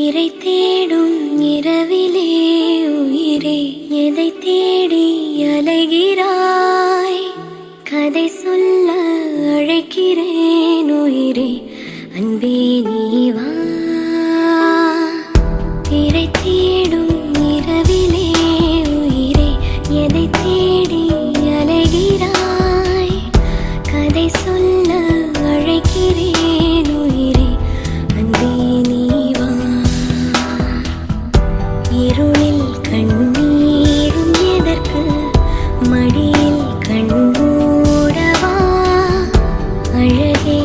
இறை தேடும் இரவிலே உயிரே எதை தேடி அலைகிறாய்? கதை சொல்ல அழைக்கிறேன் உயிரே, அன்பே நீ வா. இறை தேடும் இரவிலே உயிரே எதை தேடி அலைகிறாய்? கதை சொல்ல அழைக்கிறேன் உயிரே, அன்பே நீ வா. இருளில் கண்ணீரும் எதற்கு, மடியில் கண்மூடவா. அழகே